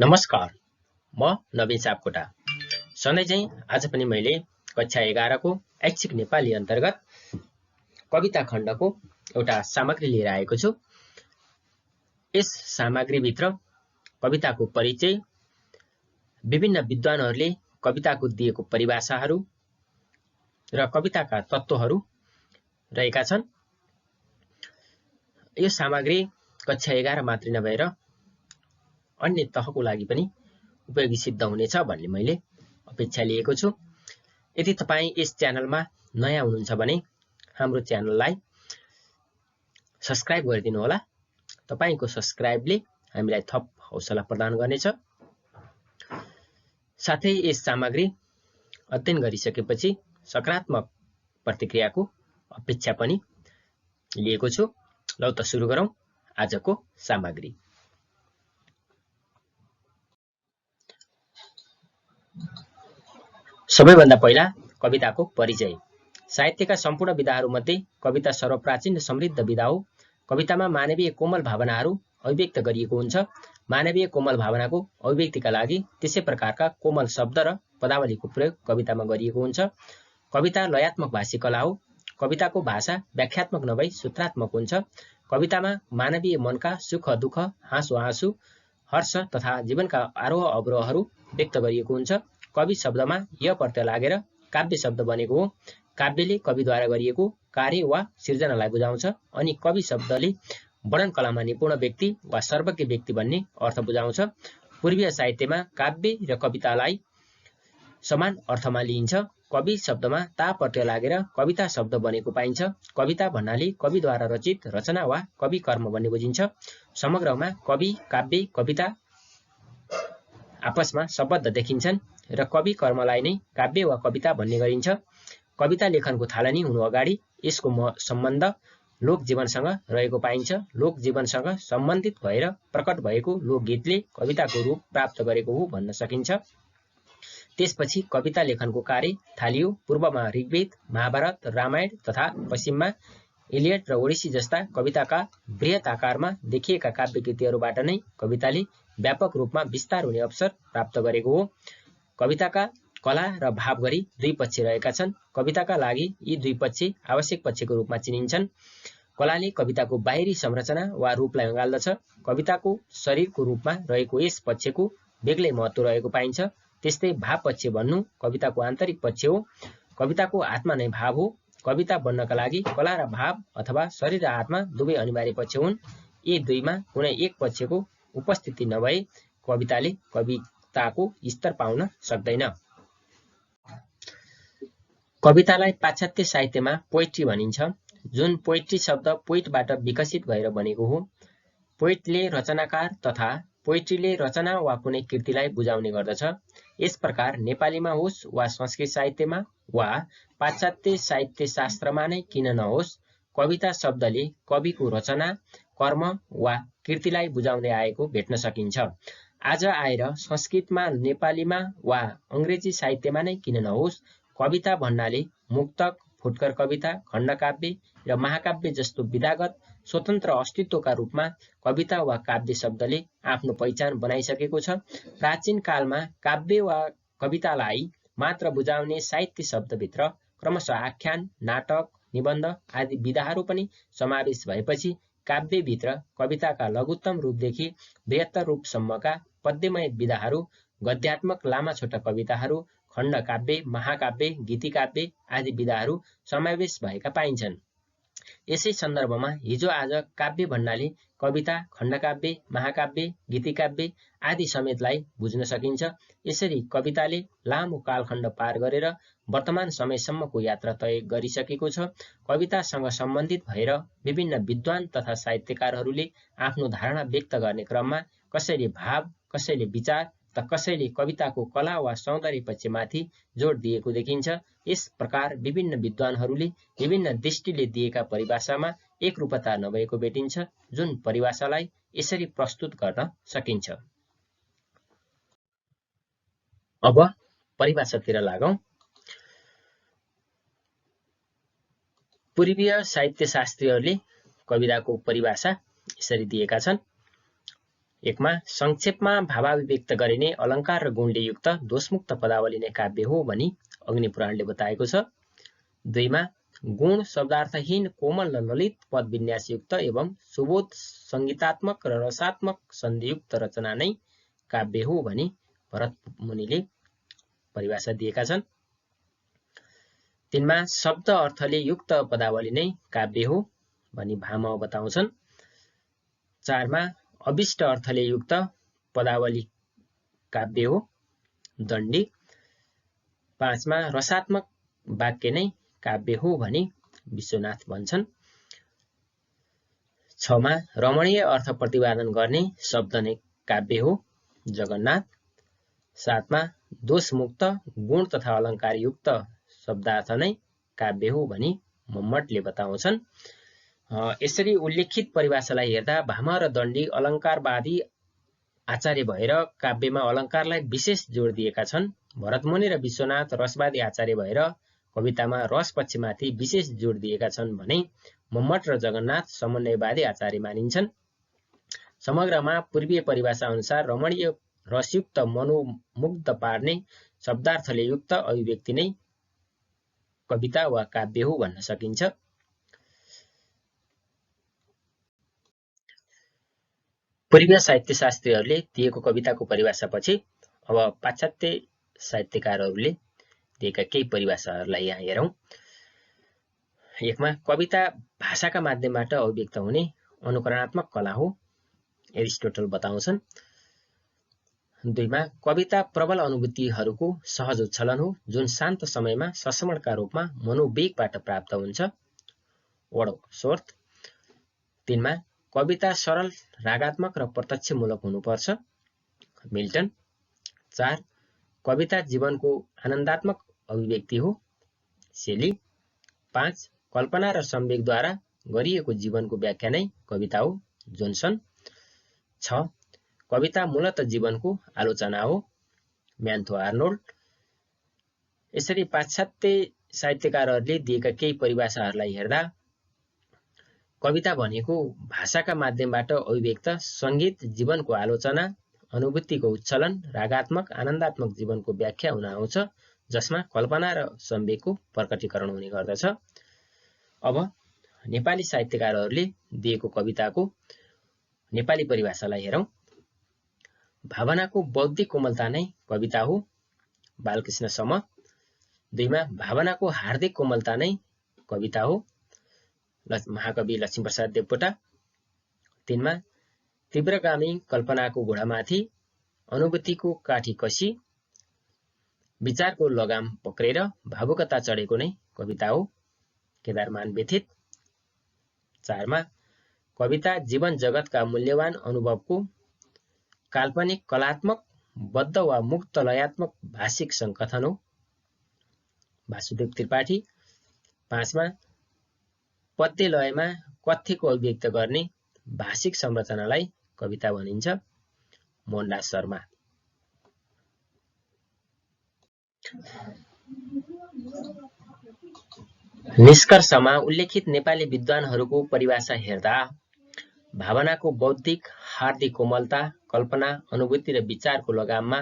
नमस्कार, म नवीन सापकोटा। सधैँ चाहिँ आज पनि मैले कक्षा 11 को ऐच्छिक नेपाली अन्तर्गत कविता खण्डको एउटा सामग्री लिएर आएको छु। यस सामग्रीभित्र कविताको परिचय, विभिन्न विद्वानहरूले कविताको दिएको परिभाषाहरू र कविताका तत्त्वहरू रहेका छन्। यो सामग्री कक्षा 11 मात्रै नभएर अन्य तहको लागि पनि उपयोगी सिद्ध हुनेछ भन्ने मैले अपेक्षा लिएको छु। यदि तपाईँ यस च्यानलमा नयाँ हुनुहुन्छ भने हाम्रो च्यानललाई सब्स्क्राइब गरिदिनु होला। तपाईको सब्स्क्राइबले हामीलाई थप हौसला प्रदान गर्नेछ। साथै यस सामग्री अध्ययन गरिसकेपछि सकारात्मक प्रतिक्रियाको अपेक्षा पनि लिएको छु। लौ त सुरु गरौँ आजको सामग्री। सबैभन्दा पहिला कविताको परिचय। साहित्यका सम्पूर्ण विधाहरूमध्ये कविता सर्वप्राचीन र समृद्ध विधा हो। कवितामा मानवीय कोमल भावनाहरू अभिव्यक्त गरिएको हुन्छ। मानवीय कोमल भावनाको अभिव्यक्तिका लागि त्यसै प्रकारका कोमल शब्द र पदावलीको प्रयोग कवितामा गरिएको हुन्छ। कविता लयात्मक भाषी कला हो। कविताको भाषा व्याख्यात्मक नभई सूत्रात्मक हुन्छ। कवितामा मानवीय मनका सुख दुःख, हाँसो आँसु, हर्ष तथा जीवनका आरोह अवरोहहरू व्यक्त गरिएको हुन्छ। कवि शब्दमा य प्रत्यय लागेर काव्य शब्द बनेको हो। काव्यले कविद्वारा गरिएको कार्य वा सिर्जनालाई बुझाउँछ। अनि कवि शब्दले वर्णन कलामा निपुण व्यक्ति वा सर्वज्ञ व्यक्ति भन्ने अर्थ बुझाउँछ। पूर्वीय साहित्यमा काव्य र कवितालाई समान अर्थमा लिइन्छ। कवि शब्दमा ता प्रत्यय लागेर कविता शब्द बनेको पाइन्छ। कविता भन्नाले कविद्वारा रचित रचना वा कवि कर्म भन्ने बुझिन्छ। समग्रमा कवि, काव्य, कविता आपसमा सम्बद्ध देखिन्छन् र कवि कर्मलाई नै काव्य वा कविता भन्ने गरिन्छ। कविता लेखनको थालनी हुनु अगाडि यसको सम्बन्ध लोकजीवनसँग रहेको पाइन्छ। लोकजीवनसँग सम्बन्धित भएर प्रकट भएको लोकगीतले कविताको रूप प्राप्त गरेको हो भन्न सकिन्छ। त्यसपछि कविता लेखनको कार्य थालियो। पूर्वमा ऋग्वेद, महाभारत, रामायण तथा पश्चिममा इलियड र ओडिसी जस्ता कविताका बृहत आकारमा देखिएका काव्य कृतिहरूबाट नै कविताले व्यापक रूपमा विस्तार हुने अवसर प्राप्त गरेको हो। कविताका कला र भाव गरी दुई पक्ष रहेका छन्। कविताका लागि यी दुई पक्ष आवश्यक पक्षको रूपमा चिनिन्छन्। कलाले कविताको बाहिरी संरचना वा रूपलाई अँगाल्दछ। कविताको शरीरको रूपमा रहेको यस पक्षको बेग्लै महत्त्व रहेको पाइन्छ। त्यस्तै भाव पक्ष भन्नु कविताको आन्तरिक पक्ष हो। कविताको आत्मा नै भाव हो। कविता बन्नका लागि कला र भाव अथवा शरीर र आत्मा दुवै अनिवार्य पक्ष हुन्। यी दुईमा कुनै एक पक्षको उपस्थिति नभए कविताले कविताको स्तर पाउन सक्दैन। कवितालाई पाश्चात्य साहित्यमा पोइट्री भनिन्छ, जुन पोइट्री शब्द पोइटबाट विकसित भएर बनेको हो। पोइटले रचनाकार तथा पोइट्रीले रचना वा कुनै कृतिलाई बुझाउने गर्दछ। यस प्रकार नेपालीमा होस् वा संस्कृत साहित्यमा वा पाश्चात्य साहित्य शास्त्रमा नै किन नहोस्, कविता शब्दले कविको रचना, कर्म वा कृतिलाई बुझाउँदै आएको भेट्न सकिन्छ। आज आएर संस्कृतमा, नेपालीमा वा अङ्ग्रेजी साहित्यमा नै किन नहोस्, कविता भन्नाले मुक्तक, फुटकर कविता, खण्डकाव्य र महाकाव्य जस्तो विधागत स्वतन्त्र अस्तित्वका रूपमा कविता वा काव्य शब्दले आफ्नो पहिचान बनाइसकेको छ। प्राचीन कालमा काव्य वा कवितालाई मात्र बुझाउने साहित्य शब्दभित्र क्रमशः आख्यान, नाटक, निबन्ध आदि विधाहरू पनि समावेश भएपछि काव्यभित्र कविताका लघुत्तम रूपदेखि बृहत्तर रूपसम्मका पद्यमय विधाहरू, गद्यात्मक लामा छोटा कविताहरू, खण्डकाव्य, महाकाव्य, गीतिकाव्य आदि विधाहरू समावेश भएका पाइन्छन्। यसै सन्दर्भमा हिजो आज काव्य भन्नाले कविता, खण्डकाव्य, महाकाव्य, गीतिकाव्य आदि समेतलाई बुझ्न सकिन्छ। यसरी कविताले लामो कालखण्ड पार गरेर वर्तमान समयसम्मको यात्रा तय गरिसकेको छ। कवितासँग सम्बन्धित भएर विभिन्न विद्वान तथा साहित्यकारहरूले आफ्नो धारणा व्यक्त गर्ने क्रममा कसैले भाव, कसैले विचार त कसैले कविताको कला वा सौन्दर्य पक्षमाथि जोड दिएको देखिन्छ। यस प्रकार विभिन्न विद्वानहरूले विभिन्न दृष्टिले दिएका परिभाषामा एकरूपता नभएको भेटिन्छ, जुन परिभाषालाई यसरी प्रस्तुत गर्न सकिन्छ। अब परिभाषातिर लागौं। पूर्वीय साहित्यशास्त्रीहरूले कविताको परिभाषा यसरी दिएका छन्। एकमा संक्षेपमा भावाभिव्यक्त गरिने अलङ्कार र गुणले युक्त दोषमुक्त पदावली नै काव्य हो भनी अग्निपुराणले बताएको छ। 2 मा गुण शब्दार्थहीन कोमल र ललित पद विन्यासयुक्त एवं सुबोध संगीतात्मक र रसात्मक सन्धियुक्त रचना नै काव्य हो भनी भरत मुनिले परिभाषा दिएका छन्। 3 मा शब्द अर्थले युक्त पदावली नै काव्य हो भनी भामह बताउँछन्। 4 मा अविष्ट अर्थले युक्त पदावली काव्य हो दण्डी। 5 मा रसात्मक वाक्य नै काव्य हो भनी विश्वनाथ भन्छन्। 6 मा रमणीय अर्थ प्रतिपादन गर्ने शब्द नै काव्य हो जगन्नाथ। 7 मा दोषमुक्त गुण तथा अलङ्कार युक्त शब्दार्थ नै काव्य हो भनी मम्मटले बताउँछन्। यसरी उल्लेखित परिभाषालाई हेर्दा भामह र दण्डी अलङ्कारवादी आचार्य भएर काव्यमा अलङ्कारलाई विशेष जोड दिएका छन्। भरतमुनि र विश्वनाथ रसवादी आचार्य भएर कवितामा रस पक्षमाथि विशेष जोड दिएका छन् भने मम्मट र जगन्नाथ समन्वयवादी आचार्य मानिन्छन्। समग्रमा पूर्वीय परिभाषा अनुसार रमणीय रसयुक्त मनोमुग्ध पार्ने शब्दार्थले युक्त अभिव्यक्ति नै कविता वा काव्य हो भन्न सकिन्छ। पूर्वीय साहित्यशास्त्रीहरूले दिएको कविताको परिभाषापछि अब पाश्चात्य साहित्यकारहरूले दिएका केही परिभाषाहरूलाई यहाँ हेरौँ। 1 मा कविता भाषाका माध्यमबाट अभिव्यक्त हुने अनुकरणात्मक कला हो एरिस्टोटल बताउँछन्। 2 मा कविता प्रबल अनुभूतिहरूको सहज उच्छलन हो जुन शान्त समयमा सस्मरणका रूपमा मनोवेगबाट प्राप्त हुन्छ वर्डस्वर्थ। 3 मा कविता सरल रागात्मक र प्रत्यक्षमूलक हुनुपर्छ मिल्टन। 4 कविता जीवनको आनन्दात्मक अभिव्यक्ति हो सेली। 5 कल्पना र संवेगद्वारा गरिएको जीवनको व्याख्या नै कविता हो जोन्सन। 6 कविता मूलत जीवनको आलोचना हो म्यान्थो आर्नोल्ड। यसरी पाश्चात्य साहित्यकारहरूले दिएका केही परिभाषाहरूलाई हेर्दा कविता भनेको भाषाका माध्यमबाट अभिव्यक्त सङ्गीत जीवनको आलोचना अनुभूतिको उच्छलन रागात्मक आनन्दात्मक जीवनको व्याख्या हुन आउँछ जसमा कल्पना र संवेगको प्रकटीकरण हुने गर्दछ। अब नेपाली साहित्यकारहरूले दिएको कविताको नेपाली परिभाषालाई हेरौँ। भावनाको बौद्धिक कोमलता नै कविता हो बालकृष्ण सम। 2 मा भावनाको हार्दिक कोमलता नै कविता हो महाकवि लक्ष्मीप्रसाद देवकोटा। 3 मा तीव्रगामी कल्पनाको घोडामाथि अनुभूतिको काठी कसी विचारको लगाम पक्रेर भावुकता चढेको नै कविता हो केदारमान व्यथित। 4 मा कविता जीवन जगतका मूल्यवान अनुभवको काल्पनिक कलात्मक बद्ध वा मुक्त लयात्मक भाषिक सङ्कथन हो वासुदेव त्रिपाठी। 5 मा पद्य लयमा कथ्यको अभिव्यक्त गर्ने भाषिक संरचनालाई कविता भनिन्छ मोहनदास शर्मा। निष्कर्षमा उल्लेखित नेपाली विद्वानहरूको परिभाषा हेर्दा भावनाको बौद्धिक हार्दिक कोमलता कल्पना अनुभूति र विचारको लगाममा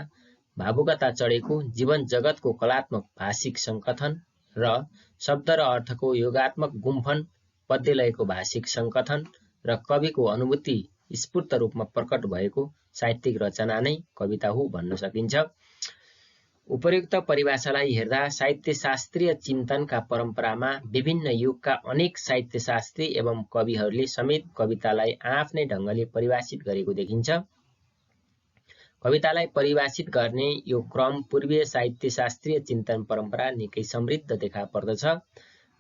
भावुकता चढेको जीवन जगतको कलात्मक भाषिक सङ्कथन र शब्द र अर्थको योगात्मक गुम्फन पद्यलयको भाषिक सङ्कथन र कविको अनुभूति स्फूर्त रूपमा प्रकट भएको साहित्यिक रचना नै कविता हो भन्न सकिन्छ। उपर्युक्त परिभाषालाई हेर्दा साहित्यशास्त्रीय चिन्तनका परम्परामा विभिन्न युगका अनेक साहित्यशास्त्री एवं कविहरूले समेत कवितालाई आफ्नै ढङ्गले परिभाषित गरेको देखिन्छ। कवितालाई परिभाषित गर्ने यो क्रम पूर्वीय साहित्यशास्त्रीय चिन्तन परम्परा निकै समृद्ध देखा पर्दछ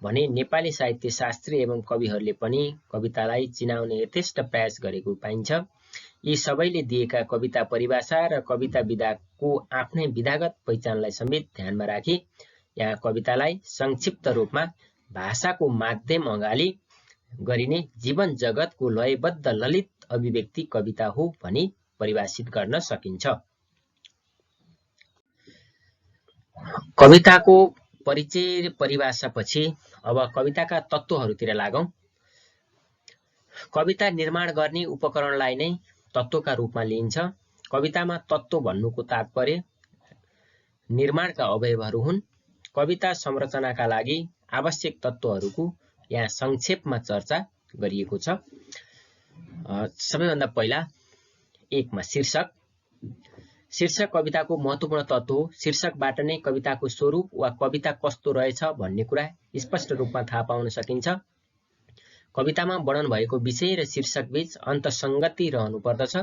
भने नेपाली साहित्यशास्त्री एवं कविहरूले पनि कवितालाई चिनाउने यथेष्ट प्रयास गरेको पाइन्छ। यी सबैले दिएका कविता परिभाषा र कविता विधाको आफ्नै विधागत पहिचानलाई समेत ध्यानमा राखी यहाँ कवितालाई संक्षिप्त रूपमा भाषाको माध्यम अगाडि गरिने जीवन जगतको लयबद्ध ललित अभिव्यक्ति कविता हो भनी परिभाषित गर्न सकिन्छ। कविताको परिचय परिभाषापछि अब कविताका तत्त्वहरूतिर लागौं। कविता निर्माण गर्ने उपकरणलाई नै तत्त्वका रूपमा लिइन्छ। कवितामा तत्त्व भन्नुको तात्पर्य निर्माणका अवयवहरू हुन्। कविता संरचनाका लागि आवश्यक तत्त्वहरूको यहाँ संक्षेपमा चर्चा गरिएको छ। सबैभन्दा पहिला 1 मा शीर्षक। शीर्षक कविताको महत्त्वपूर्ण तत्त्व हो। शीर्षकबाट नै कविताको स्वरूप वा कविता कस्तो रहेछ भन्ने कुरा स्पष्ट रूपमा थाहा पाउन सकिन्छ। कवितामा वर्णन भएको विषय र शीर्षक बीच अन्तसङ्गति रहनुपर्दछ।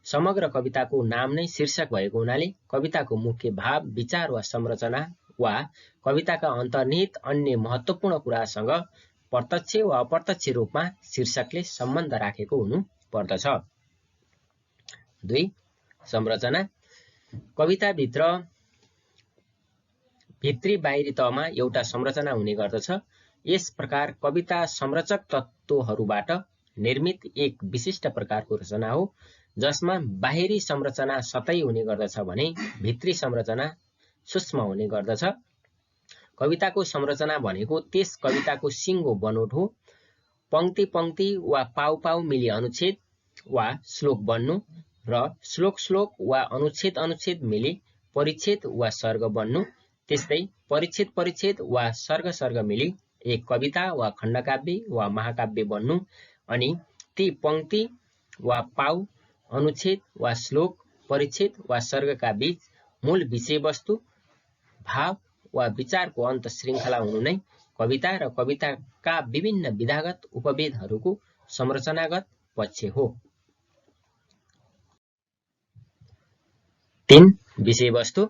समग्र कविताको नाम नै शीर्षक भएको हुनाले कविताको मुख्य भाव, विचार वा संरचना वा कविताका अन्तर्निहित अन्य महत्त्वपूर्ण कुरासँग प्रत्यक्ष वा अप्रत्यक्ष रूपमा शीर्षकले सम्बन्ध राखेको हुनु पर्दछ। 2 संरचना। कविताभित्र भित्री बाहिरी तहमा एउटा संरचना हुने गर्दछ। यस प्रकार कविता संरचक तत्त्वहरूबाट निर्मित एक विशिष्ट प्रकारको रचना हो, जसमा बाहिरी संरचना सतही हुने गर्दछ भने भित्री संरचना सूक्ष्म हुने गर्दछ। कविताको संरचना भनेको त्यस कविताको सिङ्गो बनोट हो। पंक्ति पंक्ति वा पाउ पाउ मिली अनुच्छेद वा श्लोक बन्नु र श्लोक श्लोक वा अनुच्छेद अनुच्छेद मिली परिच्छेद वा सर्ग बन्नु, त्यस्तै परिच्छेद परिच्छेद वा सर्ग सर्ग मिली एक कविता वा खण्डकाव्य वा महाकाव्य बन्नु, अनि ती पंक्ति वा पाउ, अनुच्छेद वा श्लोक, परिच्छेद वा सर्गका बीच मूल विषयवस्तु, भाव वा विचारको अन्त श्रृङ्खला हुनु नै कविता र कविताका विभिन्न विधागत उपभेदहरूको संरचनागत पक्ष हो। 3 विषयवस्तु।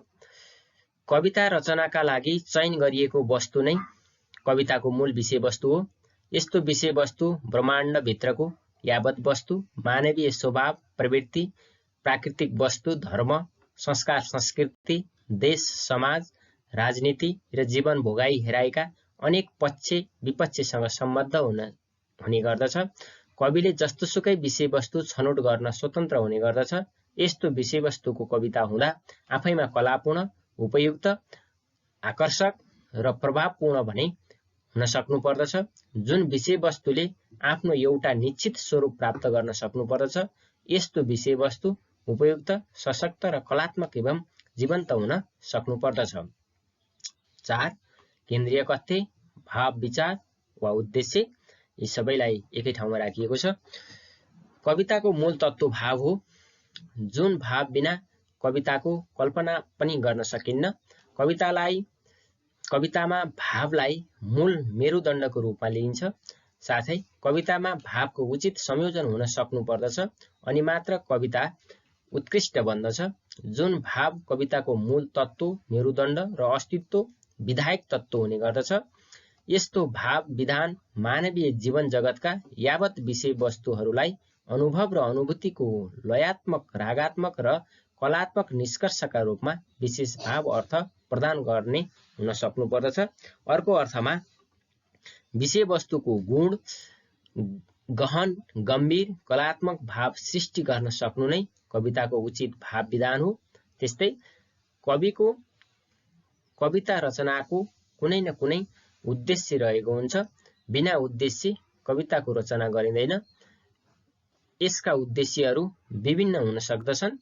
कविता रचनाका लागि चयन गरिएको वस्तु नै कविताको मूल विषयवस्तु हो। यस्तो विषयवस्तु ब्रह्माण्डभित्रको यावत वस्तु, मानवीय स्वभाव प्रवृत्ति, प्राकृतिक वस्तु, धर्म, संस्कार संस्कृति, देश समाज, राजनीति र जीवन भोगाई हेराएका अनेक पक्ष विपक्षसँग सम्बद्ध हुने गर्दछ। कविले जस्तोसुकै विषयवस्तु छनौट गर्न स्वतन्त्र हुने गर्दछ। यस्तो विषयवस्तुको कविता हुँदा आफैमा कलापूर्ण, उपयुक्त, आकर्षक र प्रभावपूर्ण भने हुन सक्नुपर्दछ। जुन विषयवस्तुले आफ्नो एउटा निश्चित स्वरूप प्राप्त गर्न सक्नुपर्दछ। यस्तो विषयवस्तु उपयुक्त, सशक्त र कलात्मक एवं जीवन्त हुन सक्नुपर्दछ। 4 केन्द्रीय कथ्य, भाव, विचार वा उद्देश्य। यी सबैलाई एकै ठाउँमा राखिएको छ। कविताको मूल तत्त्व भाव हो, जुन भाव बिना कविताको कल्पना पनि गर्न सकिन्न। कवितामा भावलाई मूल मेरुदण्डको रूपमा लिइन्छ। साथै कवितामा भावको उचित संयोजन हुन सक्नुपर्दछ, अनि मात्र कविता उत्कृष्ट बन्दछ। जुन भाव कविताको मूल तत्त्व, मेरुदण्ड र अस्तित्व विधायक तत्त्व हुने गर्दछ। यस्तो भाव विधान मानवीय जीवन जगतका यावत विषयवस्तुहरूलाई अनुभव र अनुभूतिको लयात्मक, रागात्मक र कलात्मक निष्कर्षका रूपमा विशेष भाव अर्थ प्रदान गर्ने हुन सक्नुपर्दछ। अर्को अर्थमा विषयवस्तुको गुण, गहन, गम्भीर, कलात्मक भाव सृष्टि गर्न सक्नु नै कविताको उचित भाव विधान हो। त्यस्तै कविको कविता रचनाको कुनै न कुनै उद्देश्य रहेको हुन्छ। बिना उद्देश्य कविताको रचना गरिँदैन। यसका उद्देश्यहरू विभिन्न हुन सक्दछन्।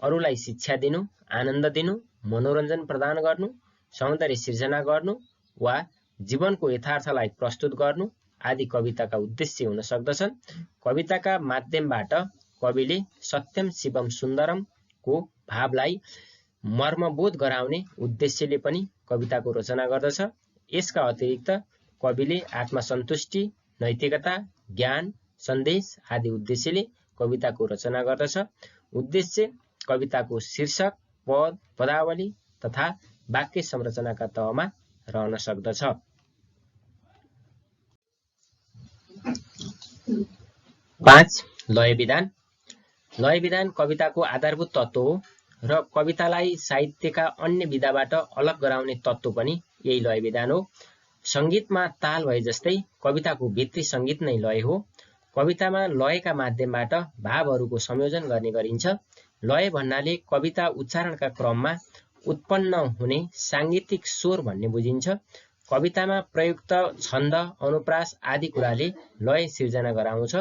अरूलाई शिक्षा दिनु, आनन्द दिनु, मनोरञ्जन प्रदान गर्नु, सौन्दर्य सिर्जना गर्नु वा जीवनको यथार्थलाई प्रस्तुत गर्नु आदि कविताका उद्देश्य हुन सक्दछन्। कविताका माध्यमबाट कविले सत्यम शिवम सुन्दरम को भावलाई मर्मबोध गराउने उद्देश्यले पनि कविताको रचना गर्दछ। यसका अतिरिक्त कविले आत्मसन्तुष्टि, नैतिकता, ज्ञान, सन्देश आदि उद्देश्यले कविताको रचना गर्दछ। उद्देश्य कविताको शीर्षक, पद, पदावली तथा वाक्य संरचनाका तहमा रहन सक्दछ। 5 लय विधान। लय विधान कविताको आधारभूत तत्त्व हो र कवितालाई साहित्यका अन्य विधाबाट अलग गराउने तत्त्व पनि यही लय विधान हो। संगीतमा ताल भए जस्तै कविताको भित्री संगीत नै लय हो। कवितामा लयका माध्यमबाट भावहरूको संयोजन गर्ने गरिन्छ। लय भन्नाले कविता उच्चारणका क्रममा उत्पन्न हुने साङ्गीतिक स्वर भन्ने बुझिन्छ। कवितामा प्रयुक्त छन्द, अनुप्रास आदि कुराले लय सिर्जना गराउँछ।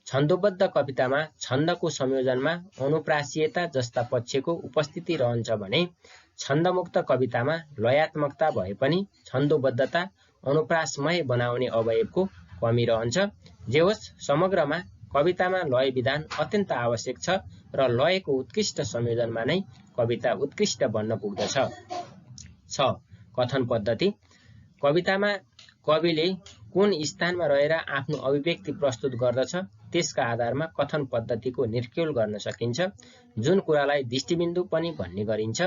छन्दोबद्ध कवितामा छन्दको संयोजनमा अनुप्रासीयता जस्ता पक्षको उपस्थिति रहन्छ भने छन्दमुक्त कवितामा लयात्मकता भए पनि छन्दोबद्धता अनुप्रासमय बनाउने अवयवको कमी रहन्छ। जे होस्, समग्रमा कवितामा लय विधान अत्यन्त आवश्यक छ र लयको उत्कृष्ट संयोजनमा नै कविता उत्कृष्ट बन्न पुग्दछ। 6. कथन पद्धति। कवितामा कविले कुन स्थानमा रहेर आफ्नो अभिव्यक्ति प्रस्तुत गर्दछ त्यसका आधारमा कथन पद्धतिको निर्क्युल गर्न सकिन्छ, जुन कुरालाई दृष्टिबिन्दु पनि भन्ने गरिन्छ।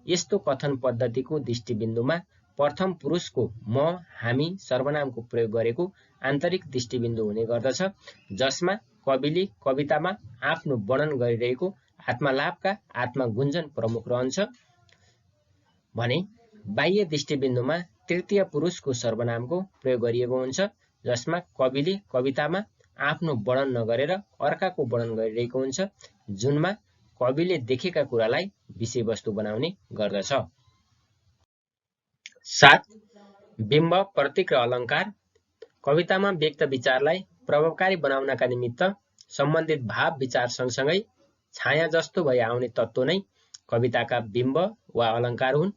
यस्तो कथन पद्धतिको दृष्टिबिन्दुमा प्रथम पुरुषको म, हामी सर्वनामको प्रयोग गरेको आन्तरिक दृष्टिबिन्दु हुने गर्दछ, जसमा कविले कवितामा आफ्नो वर्णन गरिरहेको आत्मलाभका आत्मगुञ्जन प्रमुख रहन्छ भने बाह्य दृष्टिबिन्दुमा तृतीय पुरुषको सर्वनामको प्रयोग गरिएको हुन्छ, जसमा कविले कवितामा आफ्नो वर्णन नगरेर अर्काको वर्णन गरिरहेको हुन्छ, जुनमा कविले देखेका कुरालाई विषयवस्तु बनाउने गर्दछ। 7. बिम्ब, प्रतीक र अलङ्कार। कवितामा व्यक्त विचारलाई प्रभावकारी बनाउनका निमित्त सम्बन्धित भाव विचार सँगसँगै छाया जस्तो भई आउने तत्त्व नै कविताका बिम्ब वा अलङ्कार हुन्।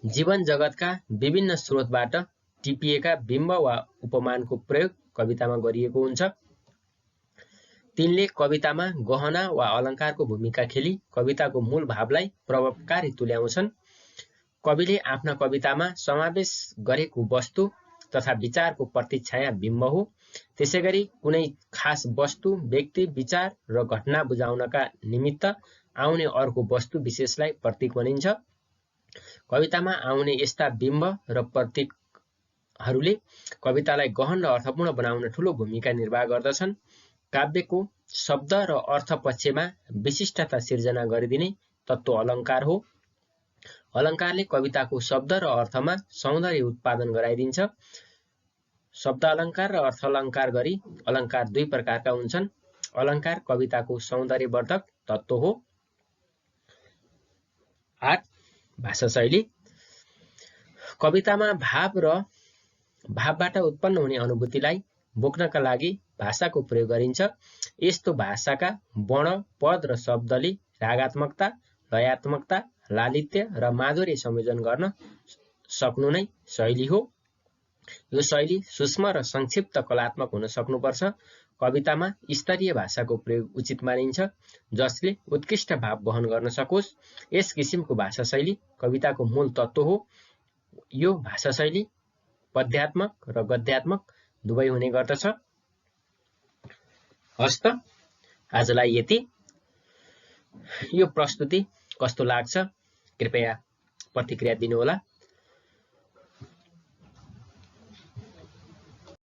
जीवन जगतका विभिन्न स्रोतबाट टिपिएका बिम्ब वा उपमानको प्रयोग कवितामा गरिएको हुन्छ। तिनले कवितामा गहना वा अलङ्कारको भूमिका खेली कविताको मूल भावलाई प्रभावकारी तुल्याउँछन्। कविले आफ्ना कवितामा समावेश गरेको वस्तु तथा विचारको प्रतिच्छाया बिम्ब हो। त्यसैगरी कुनै खास वस्तु, व्यक्ति, विचार र घटना बुझाउनका निमित्त आउने अर्को वस्तु विशेषलाई प्रतीक भनिन्छ। कवितामा आउने यस्ता बिम्ब र प्रतीकहरूले कवितालाई गहन र अर्थपूर्ण बनाउन ठूलो भूमिका निर्वाह गर्दछन्। काव्यको शब्द र अर्थ पक्षमा विशिष्टता सिर्जना गरिदिने तत्त्व अलङ्कार हो। अलङ्कारले कविताको शब्द र अर्थमा सौन्दर्य उत्पादन गराइदिन्छ। शब्द अलङ्कार र अर्थ अलङ्कार गरी अलङ्कार दुई प्रकारका हुन्छन्। अलङ्कार कविताको सौन्दर्यवर्धक तत्त्व हो। 8. भाषा शैली। कवितामा भाव र भावबाट उत्पन्न हुने अनुभूतिलाई बोक्नका लागि भाषाको प्रयोग गरिन्छ। यस्तो भाषाका वर्ण, पद र शब्दले रागात्मकता, लयात्मकता, लालित्य र माधुर्य संयोजन गर्न सक्नु नै शैली हो। यो शैली सूक्ष्म र संक्षिप्त कलात्मक हुन सक्नुपर्छ। कवितामा स्तरीय भाषाको प्रयोग उचित मानिन्छ, जसले उत्कृष्ट भाव वहन गर्न सकोस्। यस किसिमको भाषा शैली कविताको मूल तत्त्व हो। यो भाषा शैली पद्यात्मक र गद्यात्मक दुवै हुने गर्दछ। हस्त, आजलाई यति। यो प्रस्तुति कस्तो लाग्छ कृपया प्रतिक्रिया दिनुहोला।